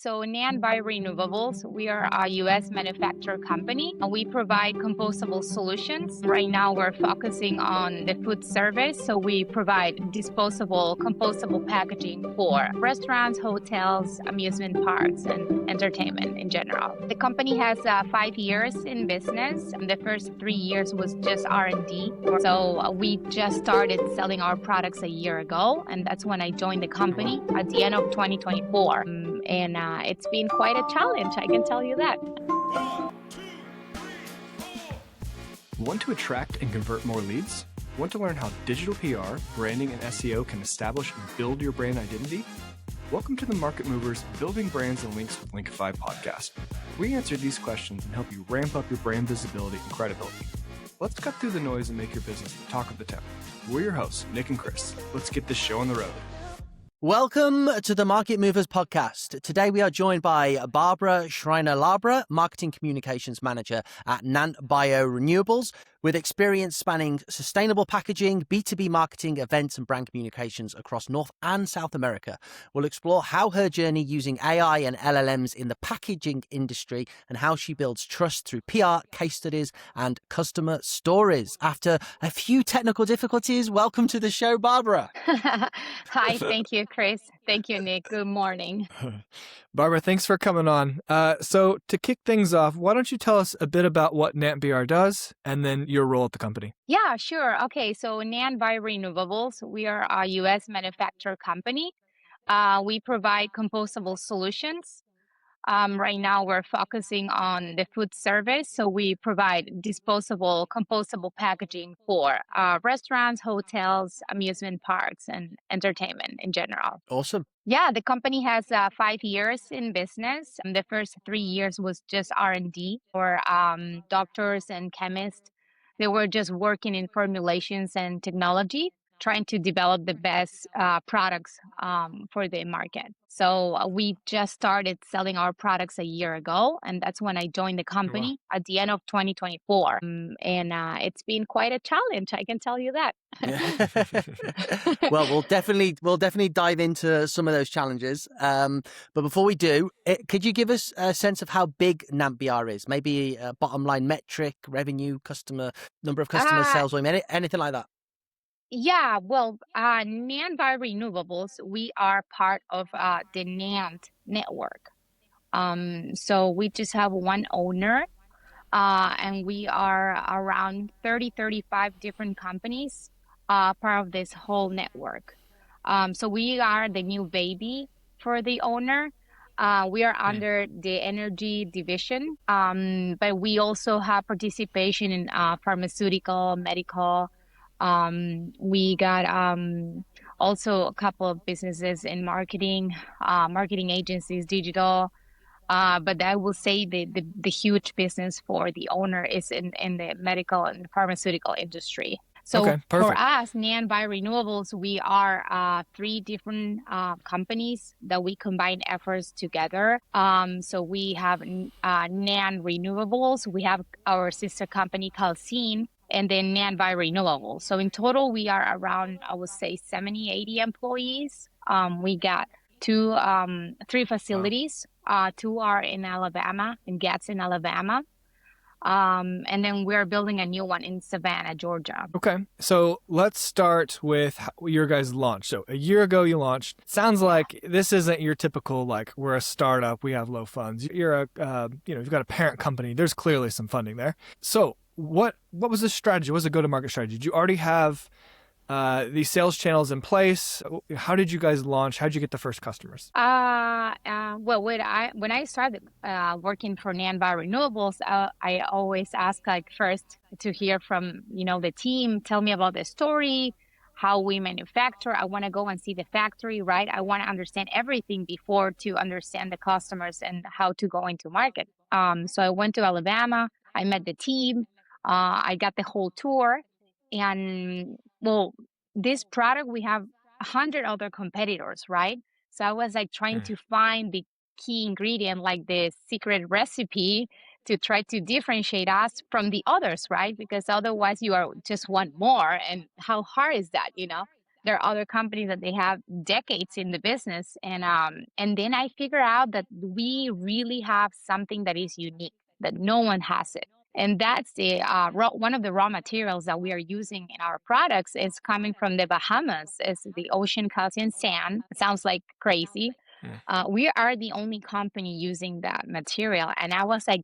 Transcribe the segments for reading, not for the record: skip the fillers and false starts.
So NantBioRenewables, we are a U.S. manufacturer company. We provide compostable solutions. Right now, we're focusing on the food service. So we provide disposable, compostable packaging for restaurants, hotels, amusement parks, and entertainment in general. The company has 5 years in business. The first 3 years was just R&D. So we just started selling our products a year ago, and that's when I joined the company at the end of 2024. It's been quite a challenge, I can tell you that. Want to attract and convert more leads? Want to learn how digital PR, branding, and SEO can establish and build your brand identity? Welcome to the Market Movers Building Brands and Links with Linkify podcast. We answer these questions and help you ramp up your brand visibility and credibility. Let's cut through the noise and make your business the talk of the town. We're your hosts, Nick and Chris. Let's get this show on the road. Welcome to the Market Movers podcast. Today we are joined by Barbara Schreiner Labra, Marketing Communications Manager at NantBioRenewables, with experience spanning sustainable packaging, B2B marketing, events and brand communications across North and South America. We'll explore how her journey using AI and LLMs in the packaging industry and how she builds trust through PR, case studies and customer stories. After a few technical difficulties, welcome to the show, Barbara. Hi, thank you, Chris. Thank you, Nick. Good morning. Barbara, thanks for coming on. So to kick things off, why don't you tell us a bit about what NantBR does and then your role at the company? Yeah, sure. Okay, so NantBioRenewables, we are a U.S. manufacturer company. We provide compostable solutions. Right now, we're focusing on the food service. So we provide disposable, compostable packaging for restaurants, hotels, amusement parks, and entertainment in general. Awesome. Yeah, the company has 5 years in business. And the first 3 years was just R&D for doctors and chemists. They were just working in formulations and technology, trying to develop the best products for the market. So we just started selling our products a year ago, and that's when I joined the company at the end of 2024. It's been quite a challenge, I can tell you that. Well, we'll definitely dive into some of those challenges. But before we do, could you give us a sense of how big NantBR is? Maybe a bottom line metric, revenue, number of customers, sales volume, anything like that? Yeah, well, NantBioRenewables, we are part of the Nant network. So we just have one owner, and we are around 35 different companies, part of this whole network. So we are the new baby for the owner. We are under the energy division, but we also have participation in pharmaceutical, medical. We got also a couple of businesses in marketing agencies, digital. But I will say the huge business for the owner is in the medical and pharmaceutical industry. So for us, NantBioRenewables, we are 3 different companies that we combine efforts together. So we have NantRenewables, we have our sister company called Scene, and then NantBioRenewables. So in total, we are around, I would say, 70, 80 employees. We got 3 facilities. 2 are in Alabama, in Gadsden, Alabama. And then we're building a new one in Savannah, Georgia. Okay. So let's start with your guys' launch. So a year ago you launched. Sounds like this isn't your typical, like, we're a startup, we have low funds. You're you've got a parent company. There's clearly some funding there. So what was the strategy? What was the go-to-market strategy? Did you already have these sales channels in place? How did you guys launch? How did you get the first customers? Well, when I started working for NantBioRenewables, I always ask, like, first to hear from the team. Tell me about the story, how we manufacture. I want to go and see the factory, right? I want to understand everything before to understand the customers and how to go into market. So I went to Alabama. I met the team. I got the whole tour, and well, this product, we have 100 other competitors, right? So I was like trying to find the key ingredient, like the secret recipe, to try to differentiate us from the others, right? Because otherwise you are just one more, and how hard is that, There are other companies that they have decades in the business. And then I figure out that we really have something that is unique, that no one has it. And that's one of the raw materials that we are using in our products is coming from the Bahamas. It's the ocean calcium sand. It sounds like crazy. We are the only company using that material. And I was like,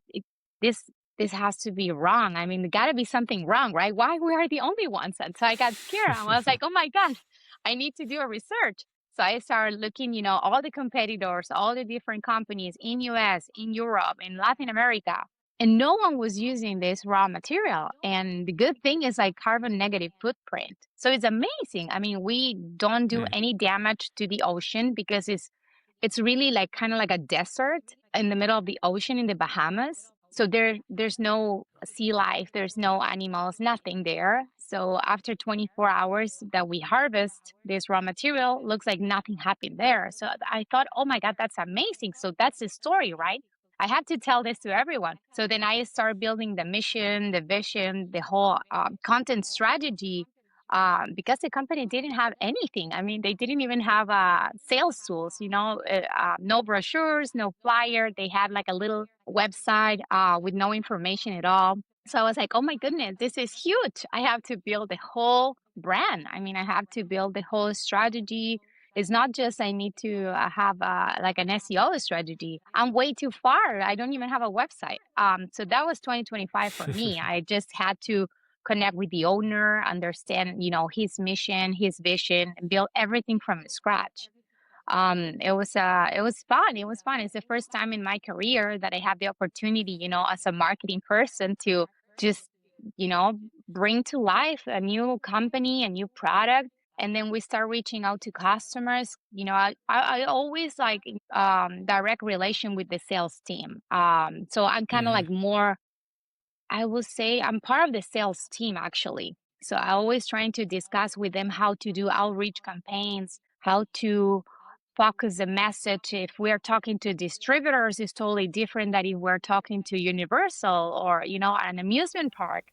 this this has to be wrong. I mean, there got to be something wrong, right? Why we are the only ones? And so I got scared. I was like, oh my God, I need to do a research. So I started looking, all the competitors, all the different companies in US, in Europe, in Latin America, and no one was using this raw material. And the good thing is like carbon negative footprint. So it's amazing. I mean, we don't do any damage to the ocean because it's really like kind of like a desert in the middle of the ocean in the Bahamas. So there's no sea life, there's no animals, nothing there. So after 24 hours that we harvest this raw material, looks like nothing happened there. So I thought, oh my God, that's amazing. So that's the story, right? I have to tell this to everyone. So then I started building the mission, the vision, the whole content strategy because the company didn't have anything. I mean, they didn't even have sales tools, no brochures, no flyer. They had like a little website with no information at all. So I was like, oh my goodness, this is huge. I have to build the whole brand. I mean, I have to build the whole strategy. It's not just I need to have like an SEO strategy. I'm way too far. I don't even have a website. So that was 2025 for me. I just had to connect with the owner, understand, his mission, his vision, and build everything from scratch. It was fun. It was fun. It's the first time in my career that I have the opportunity, as a marketing person to just, bring to life a new company, a new product. And then we start reaching out to customers. I always like direct relation with the sales team. So I'm kind of like more, I will say I'm part of the sales team actually. So I always trying to discuss with them how to do outreach campaigns, how to focus the message. If we're talking to distributors, it's totally different than if we're talking to Universal or, an amusement park.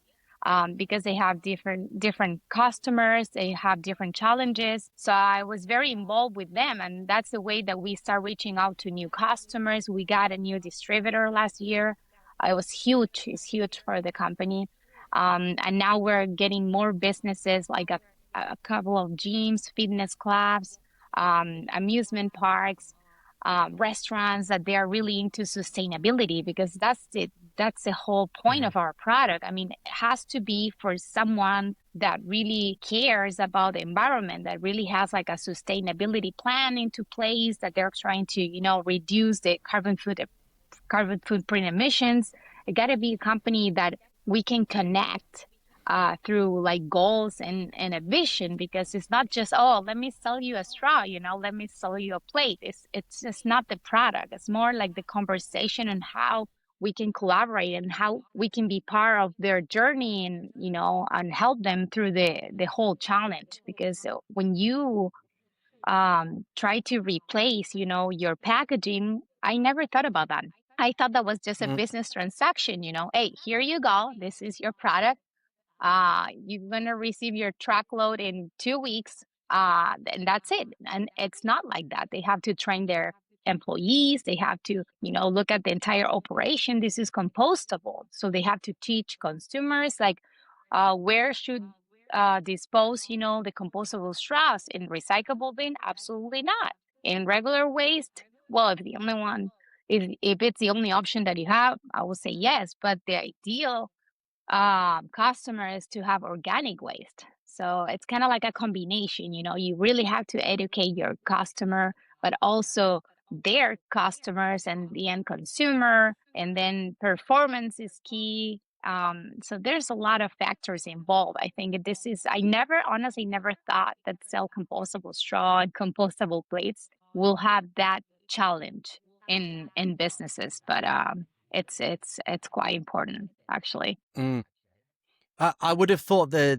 Because they have different customers, they have different challenges. So I was very involved with them, and that's the way that we start reaching out to new customers. We got a new distributor last year. It was huge. It's huge for the company. And now we're getting more businesses like a couple of gyms, fitness clubs, amusement parks, restaurants that they are really into sustainability because that's the whole point of our product. I mean, it has to be for someone that really cares about the environment, that really has like a sustainability plan into place, that they're trying to, reduce the carbon footprint emissions. It got to be a company that we can connect through like goals and a vision, because it's not just, oh, let me sell you a straw, let me sell you a plate. It's just not the product. It's more like the conversation and how we can collaborate and how we can be part of their journey and, and help them through the whole challenge. Because when you try to replace, your packaging, I never thought about that. I thought that was just a business transaction, hey, here you go. This is your product. You're going to receive your truckload in 2 weeks. And that's it. And it's not like that. They have to train their employees. They have to, look at the entire operation. This is compostable. So they have to teach consumers like where should dispose, the compostable straws in recyclable bin? Absolutely not. In regular waste? Well, if it's the only option that you have, I would say yes. But the ideal customer is to have organic waste. So it's kind of like a combination, you really have to educate your customer, but also their customers and the end consumer. And then performance is key. So there's a lot of factors involved. I think honestly never thought that sell compostable straw and compostable plates will have that challenge in businesses, but it's quite important actually. I would have thought the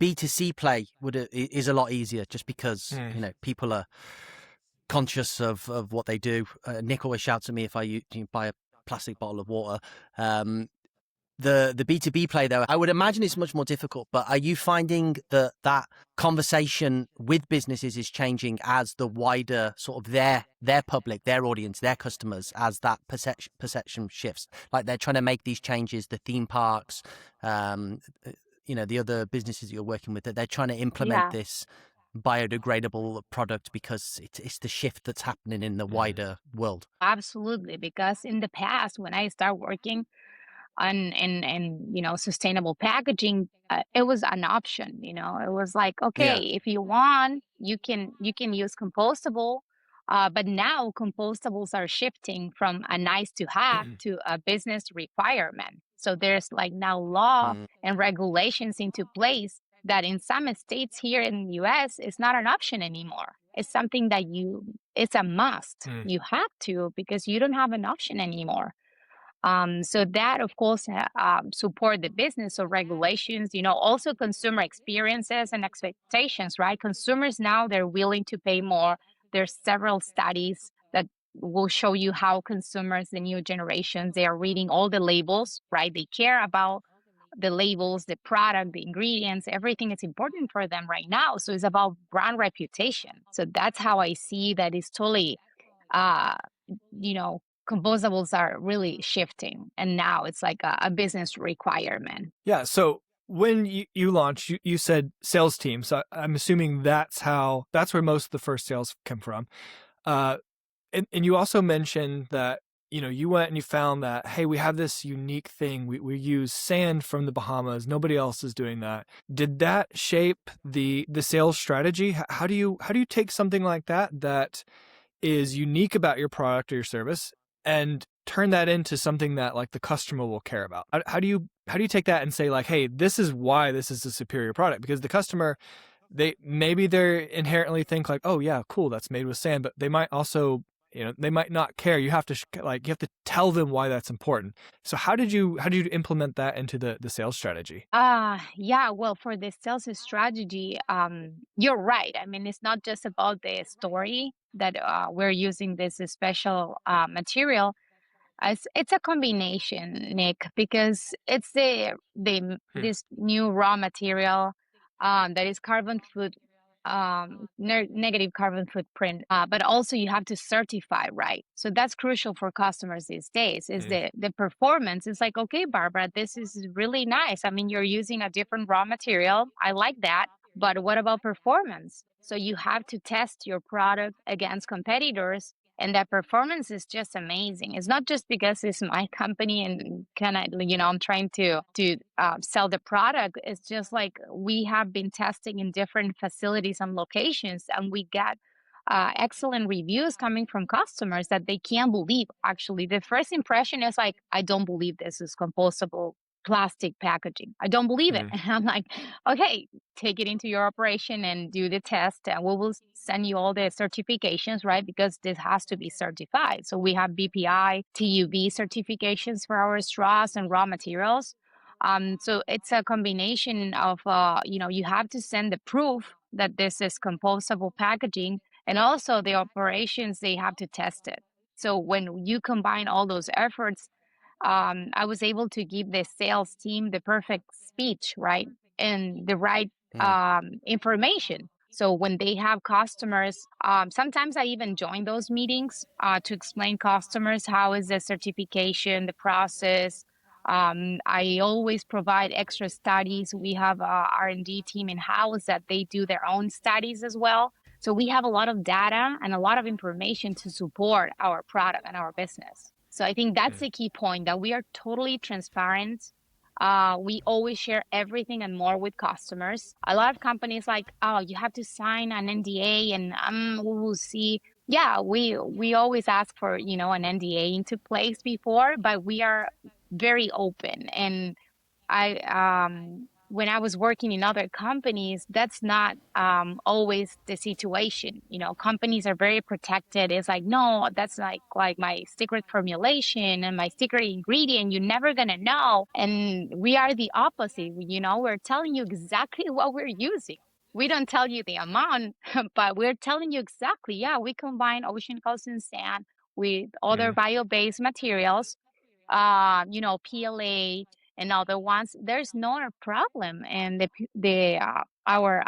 B2C play is a lot easier just because people are conscious of what they do. Nick always shouts at me if I buy a plastic bottle of water. the B2B play, though, I would imagine it's much more difficult, but are you finding that conversation with businesses is changing as the wider sort of their public, their audience, their customers, as that perception shifts? Like they're trying to make these changes, the theme parks, the other businesses that you're working with, that they're trying to implement this biodegradable product because it's the shift that's happening in the wider world. Absolutely, because in the past, when I started working on sustainable packaging, it was an option. It was like, okay, Yeah. if you want, you can use compostable. But now compostables are shifting from a nice to have to a business requirement. So there's like now law Mm. and regulations into place that in some states here in the US is not an option anymore. It's something that it's a must. You have to, because you don't have an option anymore. So that, of course, support the business or regulations, also consumer experiences and expectations, right? Consumers now, they're willing to pay more. There's several studies that will show you how consumers, the new generations, they are reading all the labels, right? They care about the labels, the product, the ingredients, everything is important for them right now. So it's about brand reputation. So that's how I see that it's totally uh, composables are really shifting, and now it's like a business requirement. Yeah. So when you launched, you said sales team. So I'm assuming that's where most of the first sales come from. And you also mentioned that, you went and you found that, hey, we have this unique thing. We use sand from the Bahamas. Nobody else is doing that. Did that shape the sales strategy? How do you take something like that is unique about your product or your service and turn that into something that like the customer will care about? How do you take that and say like, hey, this is why this is a superior product? Because the customer, they inherently think like, oh yeah, cool, that's made with sand, but they might also, they might not care. You have to you have to tell them why that's important. So how did you implement that into the sales strategy? Yeah, well, for the sales strategy, you're right. I mean, it's not just about the story that we're using this special material. It's a combination, Nick, because it's this new raw material that is carbon foot negative carbon footprint, but also you have to certify, right? So that's crucial for customers these days. Is the performance? It's like, okay, Barbara, this is really nice. I mean, you're using a different raw material. I like that. But what about performance? So you have to test your product against competitors, and that performance is just amazing. It's not just because it's my company and I'm trying to sell the product. It's just like we have been testing in different facilities and locations, and we got excellent reviews coming from customers that they can't believe. Actually, the first impression is like, I don't believe this is compostable plastic packaging. I don't believe it. And I'm like, okay, take it into your operation and do the test, and we will send you all the certifications, right? Because this has to be certified. So we have BPI, TUV certifications for our straws and raw materials. So it's a combination of, you have to send the proof that this is compostable packaging, and also the operations, they have to test it. So when you combine all those efforts, I was able to give the sales team the perfect speech, right? And the right information. So when they have customers, sometimes I even join those meetings to explain customers how is the certification, the process. I always provide extra studies. We have a R&D team in house that they do their own studies as well. So we have a lot of data and a lot of information to support our product and our business. So I think that's the key point, that we are totally transparent. We always share everything and more with customers. A lot of companies like, oh, you have to sign an NDA, and we will see. Yeah, we always ask for an NDA into place before, but we are very open. And when I was working in other companies, that's not always the situation. Companies are very protected. It's like, no, that's like my secret formulation and my secret ingredient. You're never gonna know. And we are the opposite. We're telling you exactly what we're using. We don't tell you the amount, but we're telling you exactly. Yeah, we combine ocean calcium sand with other bio-based materials. PLA, and other ones there's no problem. And the our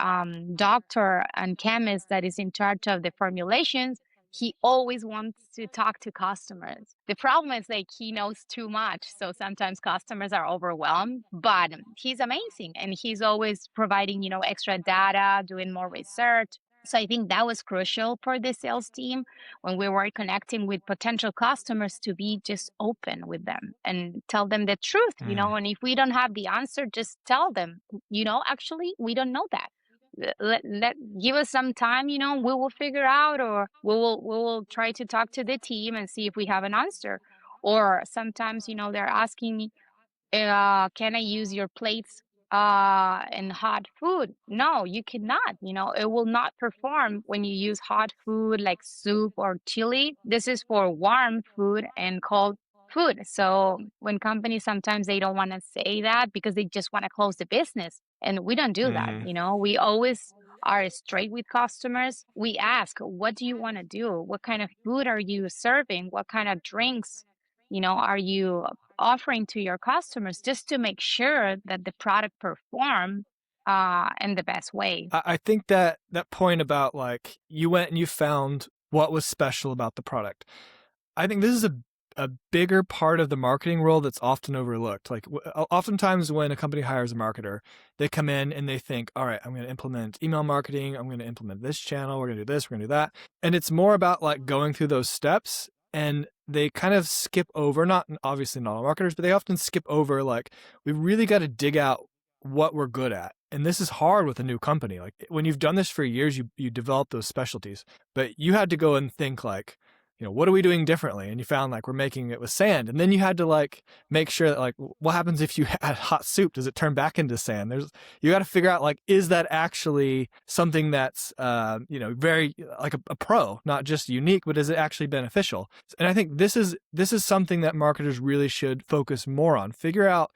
doctor and chemist that is in charge of the formulations, he always wants to talk to customers. The problem is like he knows too much, so sometimes customers are overwhelmed, but he's amazing and he's always providing, extra data, doing more research. So I think that was crucial for the sales team when we were connecting with potential customers, to be just open with them and tell them the truth, and if we don't have the answer, just tell them, actually, we don't know that. Give us some time, we will figure out, or we will try to talk to the team and see if we have an answer. Or sometimes, they're asking me, can I use your plates in hot food? No, you cannot. It will not perform when you use hot food like soup or chili. This is for warm food and cold food. So when companies, sometimes they don't want to say that because they just want to close the business. And we don't do that. We always are straight with customers. We ask, what do you want to do? What kind of food are you serving? What kind of drinks, are you offering to your customers, just to make sure that the product perform in the best way. I think that point about like you went and you found what was special about the product, I think this is a bigger part of the marketing role that's often overlooked. Like oftentimes when a company hires a marketer, they come in and they think, all right, I'm going to implement email marketing. I'm going to implement this channel. We're going to do this. We're going to do that. And it's more about like going through those steps, and they kind of skip over, obviously not all marketers, but they often skip over, like, we really got to dig out what we're good at. And this is hard with a new company. Like when you've done this for years, you develop those specialties, but you had to go and think like, what are we doing differently? And you found like we're making it with sand. And then you had to like make sure that like, what happens if you add hot soup? Does it turn back into sand? You got to figure out like, is that actually something that's, very like a pro, not just unique, but is it actually beneficial? And I think this is something that marketers really should focus more on. Figure out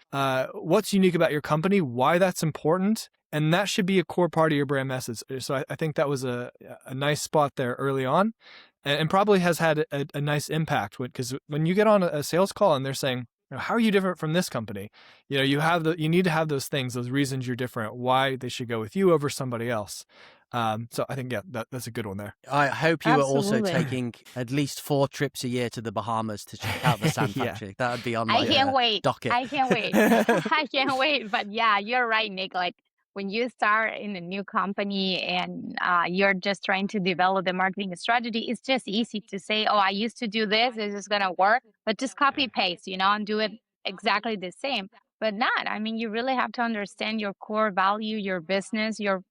what's unique about your company, why that's important. And that should be a core part of your brand message. So I think that was a nice spot there early on, and probably has had a nice impact, because when you get on a sales call and they're saying, how are you different from this company? You need to have those things, those reasons you're different, why they should go with you over somebody else. So I think, that's a good one there. I hope you Absolutely. are also taking at least 4 trips a year to the Bahamas to check out the sand factory. That would be on my docket. I can't wait. I can't wait. But yeah, you're right, Nick. Like when you start in a new company and you're just trying to develop the marketing strategy, it's just easy to say, oh, I used to do this. This is going to work. But just copy paste, and do it exactly the same. But not. I mean, you really have to understand your core value, your business, your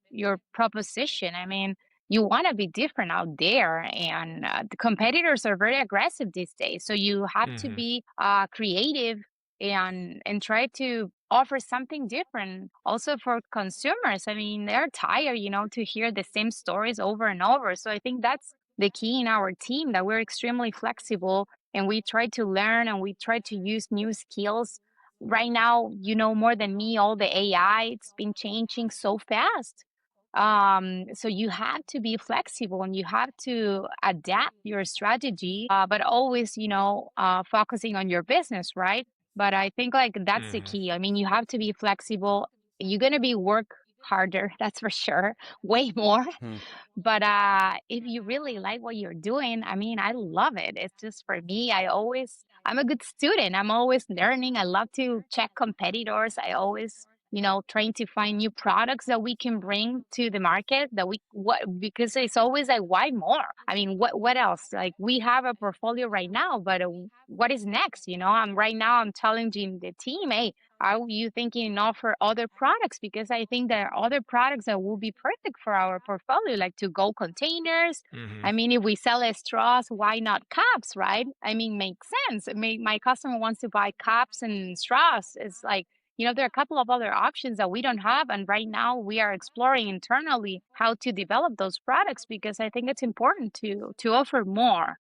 proposition. I mean, you want to be different out there, and the competitors are very aggressive these days. So you have to be creative and try to offer something different. Also for consumers, I mean, they're tired, to hear the same stories over and over. So I think that's the key in our team, that we're extremely flexible and we try to learn and we try to use new skills. Right now, more than me, all the AI, it's been changing so fast. So you have to be flexible and you have to adapt your strategy, but always, focusing on your business, right? But I think like that's the key. I mean, you have to be flexible. You're going to be work harder, that's for sure, way more. But if you really like what you're doing, I mean, I love it. It's just, for me, I'm a good student. I'm always learning. I love to check competitors. I always, trying to find new products that we can bring to the market, because it's always like, why more? I mean, what else? Like, we have a portfolio right now, but what is next? I'm challenging the team. Hey, are you thinking offer other products? Because I think there are other products that will be perfect for our portfolio, like to-go containers. I mean, if we sell straws, why not cups, right? I mean, makes sense. My customer wants to buy cups and straws. It's like, there are a couple of other options that we don't have. And right now we are exploring internally how to develop those products, because I think it's important to offer more.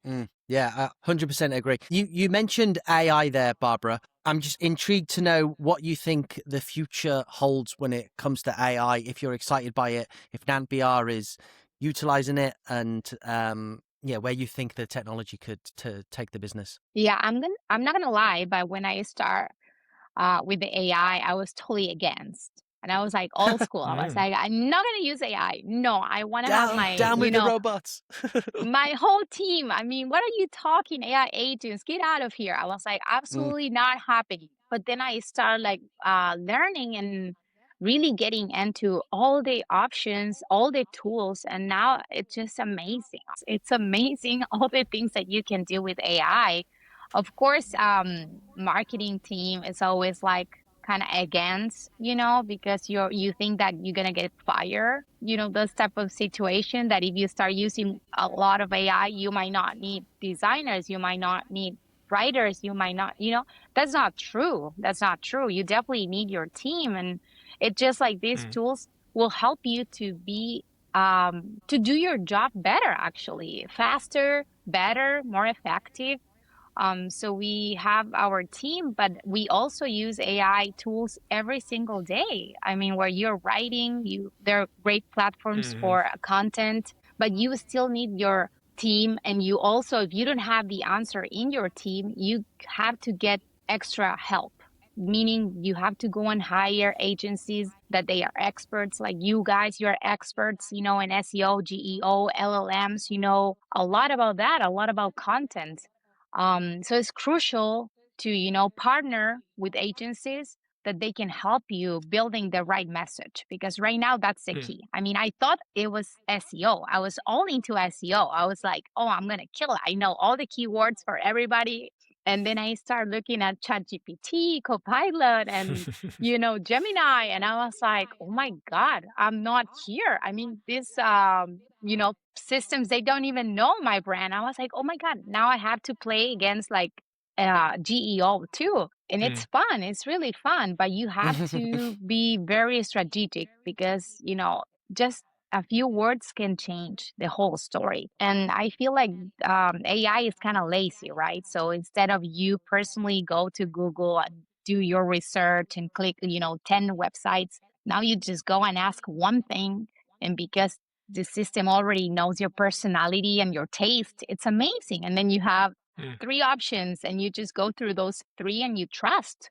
Yeah, I 100% agree. You mentioned AI there, Barbara. I'm just intrigued to know what you think the future holds when it comes to AI, if you're excited by it, if NantBR is utilizing it, and where you think the technology could to take the business. Yeah, I'm not gonna lie, but when I start with the AI, I was totally against. And I was like old school. I was like, I'm not going to use AI. No, I want to have my, Down with the robots. my whole team. I mean, what are you talking? AI agents, get out of here. I was like, absolutely not happening. But then I started like learning and really getting into all the options, all the tools. And now it's just amazing. It's amazing all the things that you can do with AI. Of course, marketing team is always like kind of against, because you think that you're gonna get fired, those type of situation that if you start using a lot of AI, you might not need designers, you might not need writers, you might not, that's not true. That's not true. You definitely need your team, and it just like these tools will help you to be to do your job better, actually, faster, better, more effective. So we have our team, but we also use AI tools every single day. I mean, where you're writing, there are great platforms for content, but you still need your team. And you also, if you don't have the answer in your team, you have to get extra help. Meaning you have to go and hire agencies that they are experts, like you guys, you're experts, in SEO, GEO, LLMs, a lot about that, a lot about content. So it's crucial to, partner with agencies that they can help you building the right message, because right now that's the key. I mean, I thought it was SEO. I was all into SEO. I was like, oh, I'm going to kill it. I know all the keywords for everybody. And then I started looking at ChatGPT, Copilot, and, Gemini. And I was like, oh my God, I'm not here. I mean, these, systems, they don't even know my brand. I was like, oh my God, now I have to play against like GEO too. And it's fun. It's really fun. But you have to be very strategic because, just a few words can change the whole story. And I feel like AI is kind of lazy, right? So instead of you personally go to Google and do your research and click, 10 websites, now you just go and ask one thing. And because the system already knows your personality and your taste, it's amazing. And then you have three options and you just go through those three and you trust.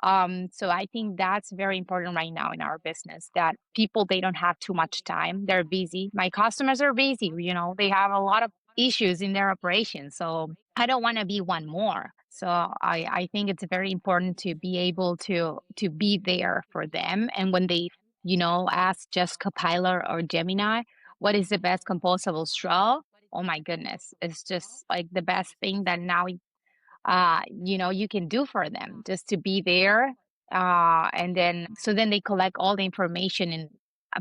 So I think that's very important right now in our business, that people, they don't have too much time. They're busy. My customers are busy, they have a lot of issues in their operations. So I don't want to be one more. So I think it's very important to be able to be there for them. And when they, ask just Copilot or Gemini, what is the best compostable straw? Oh my goodness. It's just like the best thing that now you can do for them, just to be there. And then they collect all the information in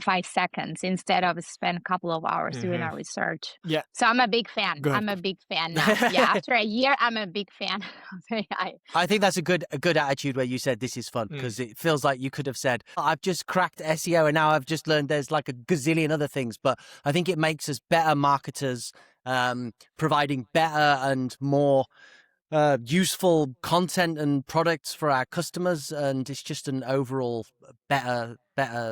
5 seconds instead of spend a couple of hours doing our research. Yeah. So I'm a big fan. Good. I'm a big fan now. Yeah. After a year, I'm a big fan of AI. I think that's a good attitude where you said this is fun, because it feels like you could have said, I've just cracked SEO and now I've just learned there's like a gazillion other things. But I think it makes us better marketers, providing better and more useful content and products for our customers, and it's just an overall better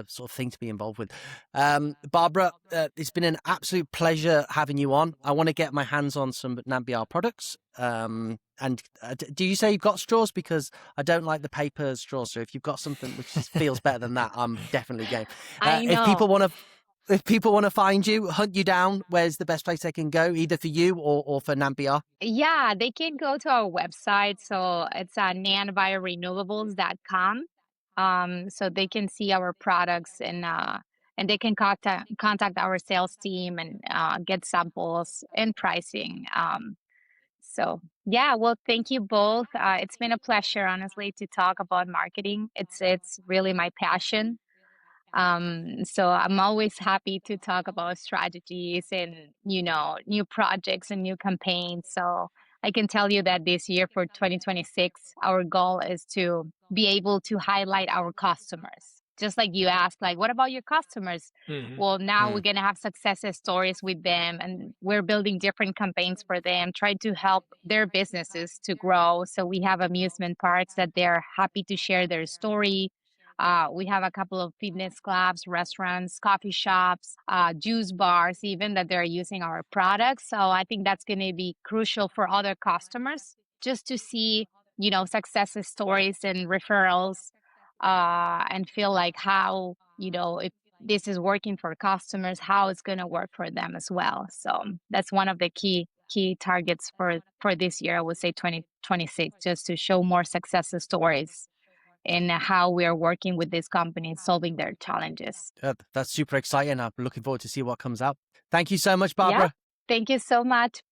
sort of thing to be involved with. Barbara, it's been an absolute pleasure having you on. I want to get my hands on some NantBioR products. And do you say you've got straws? Because I don't like the paper straws. So if you've got something which feels better than that, I'm definitely game. I know. If people want to find you, hunt you down, where's the best place they can go, either for you or for NantBioR? Yeah, they can go to our website. So it's NantBioRenewables.com. So they can see our products, and they can contact our sales team and get samples and pricing. So yeah, well, thank you both. It's been a pleasure, honestly, to talk about marketing. It's really my passion. So I'm always happy to talk about strategies and, new projects and new campaigns. So I can tell you that this year for 2026, our goal is to be able to highlight our customers. Just like you asked, like, what about your customers? Well, now we're going to have success stories with them, and we're building different campaigns for them, trying to help their businesses to grow. So we have amusement parks that they're happy to share their story. We have a couple of fitness clubs, restaurants, coffee shops, juice bars, even, that they're using our products. So I think that's going to be crucial for other customers, just to see success stories and referrals, and feel like how, if this is working for customers, how it's going to work for them as well. So that's one of the key targets for this year, I would say 2026, just to show more success stories in how we are working with these companies, solving their challenges. That's super exciting. I'm looking forward to see what comes out. Thank you so much, Yeah. Barbara. Thank you so much.